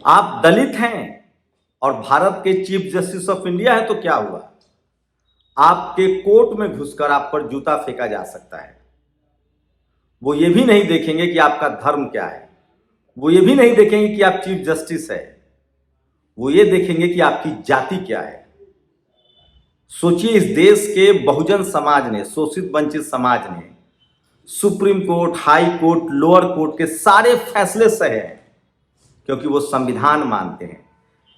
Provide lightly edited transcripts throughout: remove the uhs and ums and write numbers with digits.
आप दलित हैं और भारत के चीफ जस्टिस ऑफ इंडिया है तो क्या हुआ? आपके कोर्ट में घुसकर आप पर जूता फेंका जा सकता है। वो ये भी नहीं देखेंगे कि आपका धर्म क्या है, वो ये भी नहीं देखेंगे कि आप चीफ जस्टिस है, वो ये देखेंगे कि आपकी जाति क्या है। सोचिए, इस देश के बहुजन समाज ने, शोषित वंचित समाज ने supreme court, high court, lower court के सारे फैसले सहे हैं क्योंकि वो संविधान मानते हैं।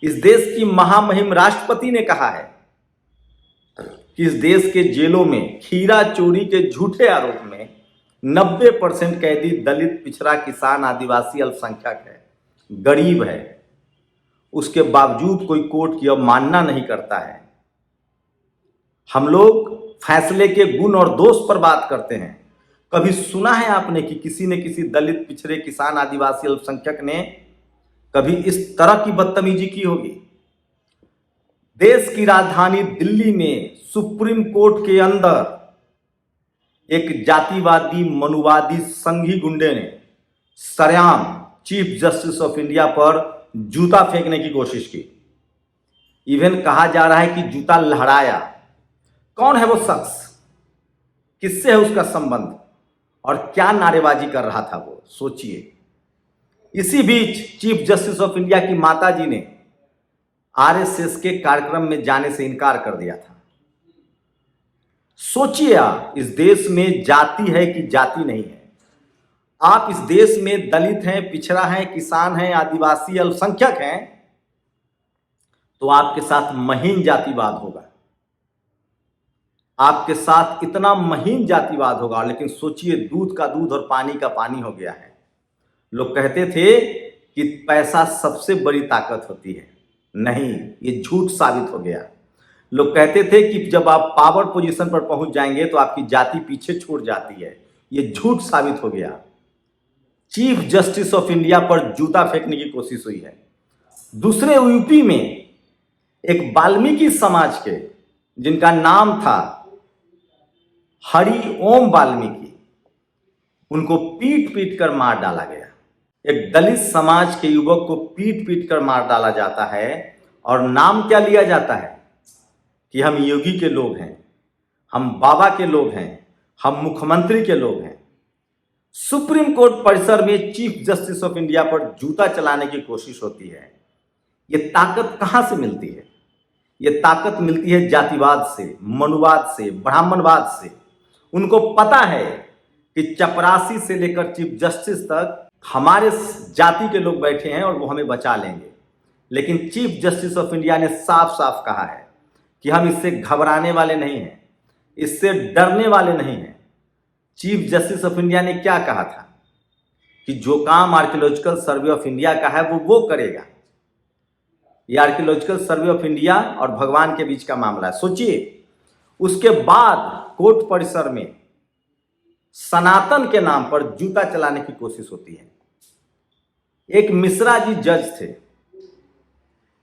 इस देश की महामहिम राष्ट्रपति ने कहा है कि इस देश के जेलों में खीरा चोरी के झूठे आरोप में 90% कैदी दलित, पिछड़ा, किसान, आदिवासी, अल्पसंख्यक है, गरीब है। उसके बावजूद कोई कोर्ट की अवमानना नहीं करता है। हम लोग फैसले के गुण और दोष पर बात करते हैं। कभी सुना है आपने कि किसी ने किसी दलित, पिछड़े, किसान, आदिवासी, अल्पसंख्यक ने कभी इस तरह की बदतमीजी की होगी? देश की राजधानी दिल्ली में सुप्रीम कोर्ट के अंदर एक जातिवादी, मनुवादी, संघी गुंडे ने सरेआम चीफ जस्टिस ऑफ इंडिया पर जूता फेंकने की कोशिश की। इवन कहा जा रहा है कि जूता लहराया। कौन है वो शख्स? किससे है उसका संबंध? और क्या नारेबाजी कर रहा था वो? सोचिए। इसी बीच चीफ जस्टिस ऑफ इंडिया की माताजी ने आरएसएस के कार्यक्रम में जाने से इनकार कर दिया था। सोचिए, आप इस देश में जाति है कि जाति नहीं है? आप इस देश में दलित हैं, पिछड़ा हैं, किसान हैं, आदिवासी, अल्पसंख्यक हैं, तो आपके साथ महीन जातिवाद होगा, आपके साथ इतना महीन जातिवाद होगा। लेकिन सोचिए, दूध का दूध और पानी का पानी हो गया है। लोग कहते थे कि पैसा सबसे बड़ी ताकत होती है, नहीं, ये झूठ साबित हो गया। लोग कहते थे कि जब आप पावर पोजीशन पर पहुंच जाएंगे तो आपकी जाति पीछे छूट जाती है, ये झूठ साबित हो गया। चीफ जस्टिस ऑफ इंडिया पर जूता फेंकने की कोशिश हुई है। दूसरे यूपी में एक वाल्मीकि समाज के, जिनका नाम था हरि ओम वाल्मीकि, उनको पीट पीट कर मार डाला गया। एक दलित समाज के युवक को पीट पीट कर मार डाला जाता है और नाम क्या लिया जाता है कि हम योगी के लोग हैं, हम बाबा के लोग हैं, हम मुख्यमंत्री के लोग हैं। सुप्रीम कोर्ट परिसर में चीफ जस्टिस ऑफ इंडिया पर जूता चलाने की कोशिश होती है। ये ताकत कहां से मिलती है? ये ताकत मिलती है जातिवाद से, मनुवाद से, ब्राह्मणवाद से। उनको पता है कि चपरासी से लेकर चीफ जस्टिस तक हमारे जाति के लोग बैठे हैं और वो हमें बचा लेंगे। लेकिन चीफ जस्टिस ऑफ इंडिया ने साफ साफ कहा है कि हम इससे घबराने वाले नहीं हैं, इससे डरने वाले नहीं हैं। चीफ जस्टिस ऑफ इंडिया ने क्या कहा था कि जो काम आर्कियोलॉजिकल सर्वे ऑफ इंडिया का है वो करेगा। ये आर्कियोलॉजिकल सर्वे ऑफ इंडिया और भगवान के बीच का मामला है। सोचिए, उसके बाद कोर्ट परिसर में सनातन के नाम पर जूता चलाने की कोशिश होती है। एक मिश्रा जी जज थे,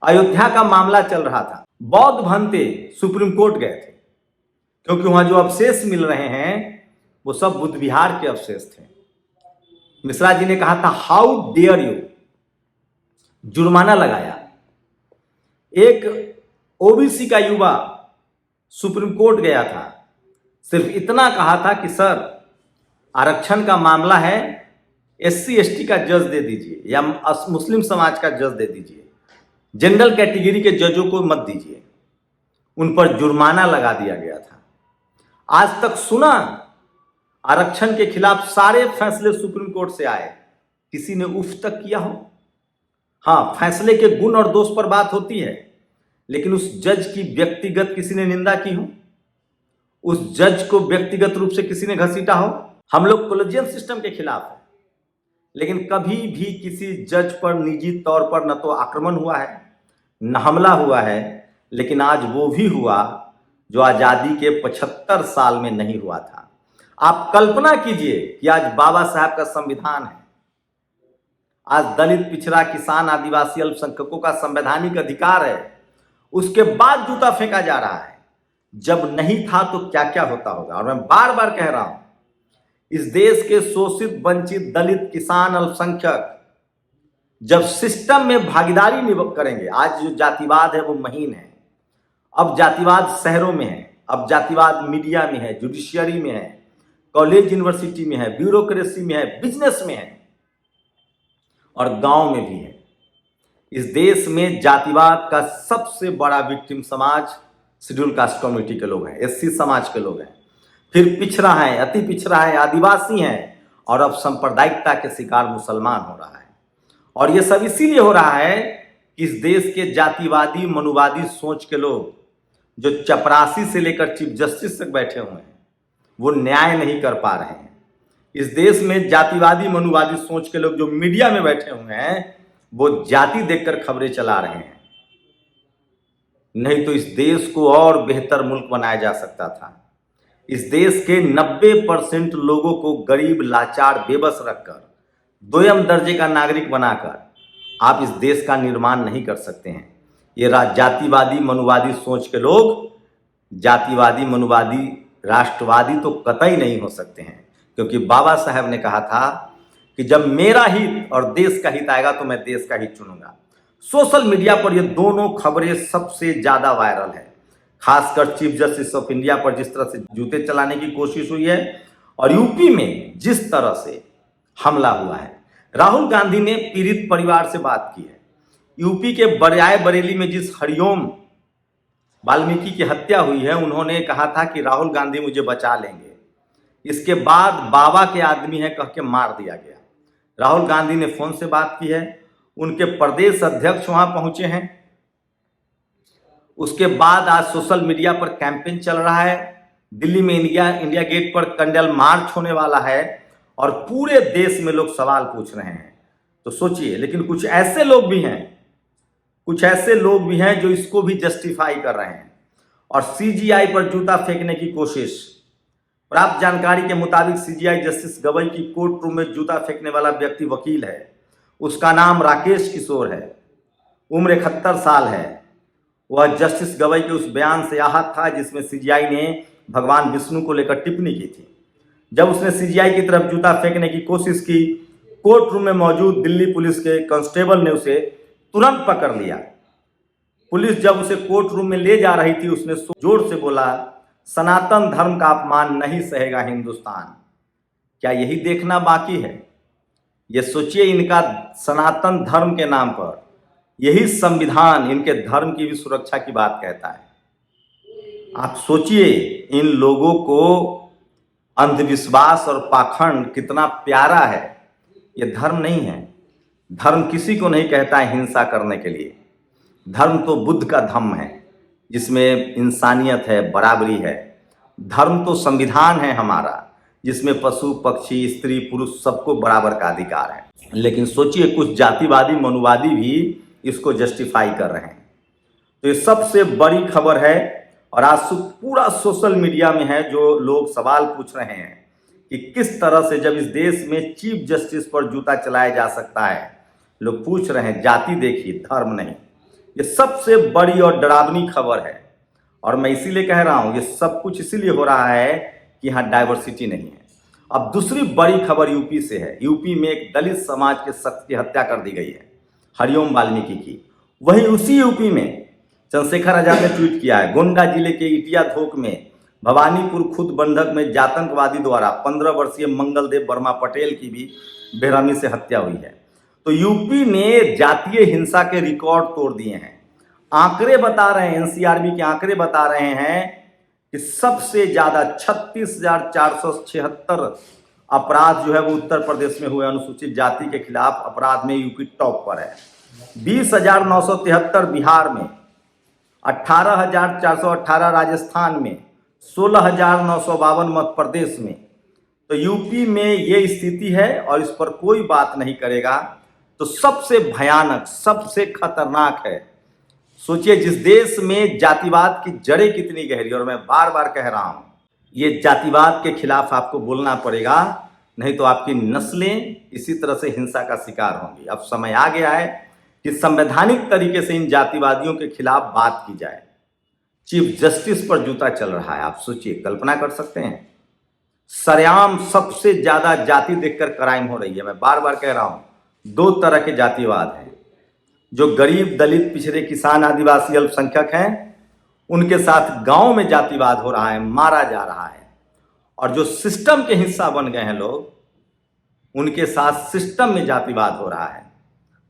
अयोध्या का मामला चल रहा था, बौद्ध भंते सुप्रीम कोर्ट गए थे क्योंकि वहां जो अवशेष मिल रहे हैं वो सब बुद्ध विहार के अवशेष थे। मिश्रा जी ने कहा था, हाउ डेयर यू, जुर्माना लगाया। एक ओबीसी का युवा सुप्रीम कोर्ट गया था, सिर्फ इतना कहा था कि सर, आरक्षण का मामला है, एससी एसटी का जज दे दीजिए या मुस्लिम समाज का जज दे दीजिए, जनरल कैटेगरी के जजों को मत दीजिए। उन पर जुर्माना लगा दिया गया था। आज तक सुना आरक्षण के खिलाफ सारे फैसले सुप्रीम कोर्ट से आए, किसी ने उफ तक किया हो? हाँ, फैसले के गुण और दोष पर बात होती है, लेकिन उस जज की व्यक्तिगत किसी ने निंदा की हो, उस जज को व्यक्तिगत रूप से किसी ने घसीटा हो? हम लोग कोलेजियम सिस्टम के खिलाफ है, लेकिन कभी भी किसी जज पर निजी तौर पर न तो आक्रमण हुआ है, न हमला हुआ है। लेकिन आज वो भी हुआ जो आज़ादी के 75 साल में नहीं हुआ था। आप कल्पना कीजिए कि आज बाबा साहब का संविधान है, आज दलित, पिछड़ा, किसान, आदिवासी, अल्पसंख्यकों का संवैधानिक अधिकार है, उसके बाद जूता फेंका जा रहा है। जब नहीं था तो क्या क्या होता होगा। और मैं बार बार कह रहा हूं, इस देश के शोषित, वंचित, दलित, किसान, अल्पसंख्यक जब सिस्टम में भागीदारी करेंगे, आज जो जातिवाद है वो महीन है, अब जातिवाद शहरों में है, अब जातिवाद मीडिया में है, जुडिशियरी में है, कॉलेज यूनिवर्सिटी में है, ब्यूरोक्रेसी में है, बिजनेस में है और गांव में भी है। इस देश में जातिवाद का सबसे बड़ा विक्टिम समाज शेड्यूल कास्ट कम्युनिटी के लोग हैं, एससी समाज के लोग हैं, फिर पिछड़ा है, अति पिछड़ा है, आदिवासी हैं और अब सांप्रदायिकता के शिकार मुसलमान हो रहा है। और ये सब इसीलिए हो रहा है कि इस देश के जातिवादी मनुवादी सोच के लोग जो चपरासी से लेकर चीफ जस्टिस तक बैठे हुए हैं वो न्याय नहीं कर पा रहे हैं। इस देश में जातिवादी मनुवादी सोच के लोग जो मीडिया में बैठे हुए हैं वो जाति देखकर खबरें चला रहे हैं। नहीं तो इस देश को और बेहतर मुल्क बनाया जा सकता था। इस देश के 90% लोगों को गरीब, लाचार, बेबस रखकर दोयम दर्जे का नागरिक बनाकर आप इस देश का निर्माण नहीं कर सकते हैं। ये जातिवादी मनुवादी सोच के लोग जातिवादी मनुवादी राष्ट्रवादी तो कतई नहीं हो सकते हैं, क्योंकि बाबा साहब ने कहा था कि जब मेरा हित और देश का हित आएगा तो मैं देश का हित चुनूंगा। सोशल मीडिया पर ये दोनों खबरें सबसे ज्यादा वायरल है, खासकर चीफ जस्टिस ऑफ इंडिया पर जिस तरह से जूते चलाने की कोशिश हुई है और यूपी में जिस तरह से हमला हुआ है। राहुल गांधी ने पीड़ित परिवार से बात की है। यूपी के बरेली में जिस हरिओम वाल्मीकि की हत्या हुई है, उन्होंने कहा था कि राहुल गांधी मुझे बचा लेंगे। इसके बाद बाबा के आदमी है कह के मार दिया गया। राहुल गांधी ने फोन से बात की है, उनके प्रदेश अध्यक्ष वहां पहुंचे हैं। उसके बाद आज सोशल मीडिया पर कैंपेन चल रहा है, दिल्ली में इंडिया गेट पर कैंडल मार्च होने वाला है और पूरे देश में लोग सवाल पूछ रहे हैं। तो सोचिए, लेकिन कुछ ऐसे लोग भी हैं जो इसको भी जस्टिफाई कर रहे हैं और सीजीआई पर जूता फेंकने की कोशिश। प्राप्त जानकारी के मुताबिक सीजीआई जस्टिस गवई की कोर्ट रूम में जूता फेंकने वाला व्यक्ति वकील है। उसका नाम राकेश किशोर है, उम्र 71 साल है। वह जस्टिस गवई के उस बयान से आहत था जिसमें सीजीआई ने भगवान विष्णु को लेकर टिप्पणी की थी। जब उसने सीजीआई की तरफ जूता फेंकने की कोशिश की, कोर्ट रूम में मौजूद दिल्ली पुलिस के कांस्टेबल ने उसे तुरंत पकड़ लिया। पुलिस जब उसे कोर्ट रूम में ले जा रही थी, उसने जोर से बोला, सनातन धर्म का अपमान नहीं सहेगा हिंदुस्तान। क्या यही देखना बाकी है? ये सोचिए, इनका सनातन धर्म के नाम पर यही संविधान इनके धर्म की भी सुरक्षा की बात कहता है। आप सोचिए, इन लोगों को अंधविश्वास और पाखंड कितना प्यारा है। ये धर्म नहीं है। धर्म किसी को नहीं कहता है हिंसा करने के लिए। धर्म तो बुद्ध का धम्म है जिसमें इंसानियत है, बराबरी है। धर्म तो संविधान है हमारा, जिसमें पशु पक्षी स्त्री पुरुष सबको बराबर का अधिकार है। लेकिन सोचिए, कुछ जातिवादी मनुवादी भी इसको जस्टिफाई कर रहे हैं। तो ये सबसे बड़ी खबर है और आज पूरा सोशल मीडिया में है जो लोग सवाल पूछ रहे हैं कि किस तरह से जब इस देश में चीफ जस्टिस पर जूता चलाया जा सकता है। लोग पूछ रहे हैं, जाति देखिए, धर्म नहीं। ये सबसे बड़ी और डरावनी खबर है और मैं इसीलिए कह रहा हूं, ये सब कुछ इसीलिए हो रहा है कि यहाँ डाइवर्सिटी नहीं है। अब दूसरी बड़ी खबर यूपी से है। यूपी में एक दलित समाज के शख्स की हत्या कर दी गई है, हरिओम वाल्मीकि की। वहीं उसी यूपी में चंद्रशेखर आजाद ने ट्वीट किया है, गोंडा जिले के इटिया धोक में भवानीपुर खुद बंधक में आतंकवादी द्वारा 15 वर्षीय मंगलदेव वर्मा पटेल की भी बेरहमी से हत्या हुई है। तो यूपी ने जातीय हिंसा के रिकॉर्ड तोड़ दिए हैं। आंकड़े बता रहे हैं, एनसीआरबी के आंकड़े बता रहे हैं कि सबसे ज्यादा 36,476 अपराध जो है वो उत्तर प्रदेश में हुए अनुसूचित जाति के खिलाफ अपराध में यूपी टॉप पर है। 20,973 बिहार में, 18,418 राजस्थान में, 16,952 मध्य प्रदेश में। तो यूपी में ये स्थिति है और इस पर कोई बात नहीं करेगा तो सबसे भयानक, सबसे खतरनाक है। सोचिए, जिस देश में जातिवाद की जड़ें कितनी गहरी, और मैं बार बार कह रहा हूं, ये जातिवाद के खिलाफ आपको बोलना पड़ेगा, नहीं तो आपकी नस्लें इसी तरह से हिंसा का शिकार होंगी। अब समय आ गया है कि संवैधानिक तरीके से इन जातिवादियों के खिलाफ बात की जाए। चीफ जस्टिस पर जूता चल रहा है। आप सोचिए, कल्पना कर सकते हैं, सरेआम सबसे ज्यादा जाति देखकर क्राइम हो रही है। मैं बार बार कह रहा हूं, दो तरह के जातिवाद हैं। जो गरीब, दलित, पिछड़े, किसान, आदिवासी, अल्पसंख्यक हैं, उनके साथ गांव में जातिवाद हो रहा है, मारा जा रहा है। और जो सिस्टम के हिस्सा बन गए हैं लोग, उनके साथ सिस्टम में जातिवाद हो रहा है।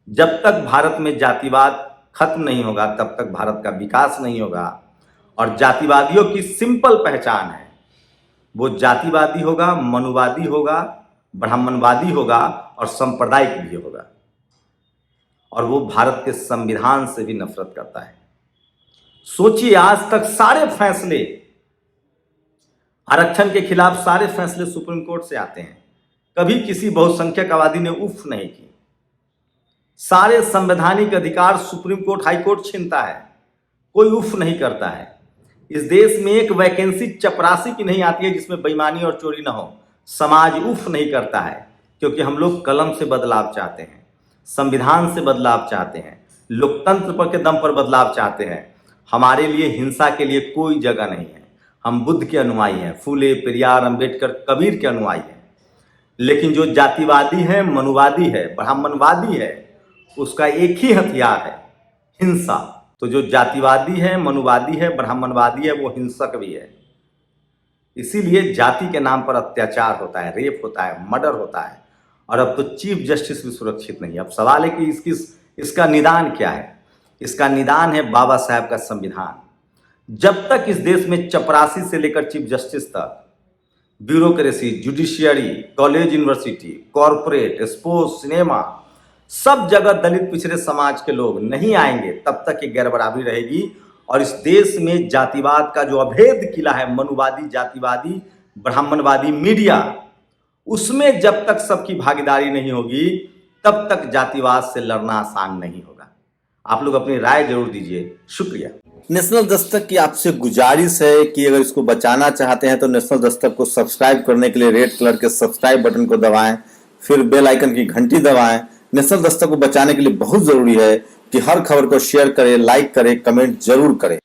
जब तक भारत में जातिवाद खत्म नहीं होगा, तब तक भारत का विकास नहीं होगा। और जातिवादियों की सिंपल पहचान है, वो जातिवादी होगा, मनुवादी होगा, ब्राह्मणवादी होगा और सांप्रदायिक भी होगा। और वो भारत के संविधान से भी नफरत करता है। सोचिए, आज तक सारे फैसले आरक्षण के खिलाफ, सारे फैसले सुप्रीम कोर्ट से आते हैं। कभी किसी बहुसंख्यक आबादी ने उफ नहीं की। सारे संवैधानिक अधिकार सुप्रीम कोर्ट, हाई कोर्ट छीनता है, कोई उफ नहीं करता है। इस देश में एक वैकेंसी चपरासी की नहीं आती है जिसमें बेईमानी और चोरी ना हो। समाज उफ नहीं करता है, क्योंकि हम लोग कलम से बदलाव चाहते हैं, संविधान से बदलाव चाहते हैं, लोकतंत्र पर के दम पर बदलाव चाहते हैं। हमारे लिए हिंसा के लिए कोई जगह नहीं है। हम बुद्ध के अनुयायी हैं, फूले, पेरियार, अंबेडकर, कबीर के अनुयायी हैं। लेकिन जो जातिवादी है, मनुवादी है, ब्राह्मणवादी है, उसका एक ही हथियार है, हिंसा। तो जो जातिवादी है, मनुवादी है, ब्राह्मणवादी है, वो हिंसक भी है। इसीलिए जाति के नाम पर अत्याचार होता है, रेप होता है, मर्डर होता है। और अब तो चीफ जस्टिस भी सुरक्षित नहीं है। अब सवाल है कि इसका निदान क्या है? इसका निदान है बाबा साहब का संविधान। जब तक इस देश में चपरासी से लेकर चीफ जस्टिस तक, bureaucracy, judiciary, college, university, corporate, sports, cinema, सब जगह दलित पिछड़े समाज के लोग नहीं आएंगे, तब तक ये गैरबराबरी रहेगी। और इस देश में जातिवाद का जो अभेद किला है, मनुवादी, जातिवादी, ब्राह्मणवादी मीडिया, उसमें जब तक सबकी भागीदारी नहीं होगी, तब तक जातिवाद से लड़ना आसान नहीं होगा। आप लोग अपनी राय जरूर दीजिए। शुक्रिया। नेशनल दस्तक की आपसे गुजारिश है कि अगर इसको बचाना चाहते हैं तो नेशनल दस्तक को सब्सक्राइब करने के लिए रेड कलर के सब्सक्राइब बटन को दबाएं, फिर बेल आइकन की घंटी दबाएं। नेशनल दस्तक को बचाने के लिए बहुत जरूरी है कि हर खबर को शेयर करें, लाइक करें, कमेंट जरूर करें।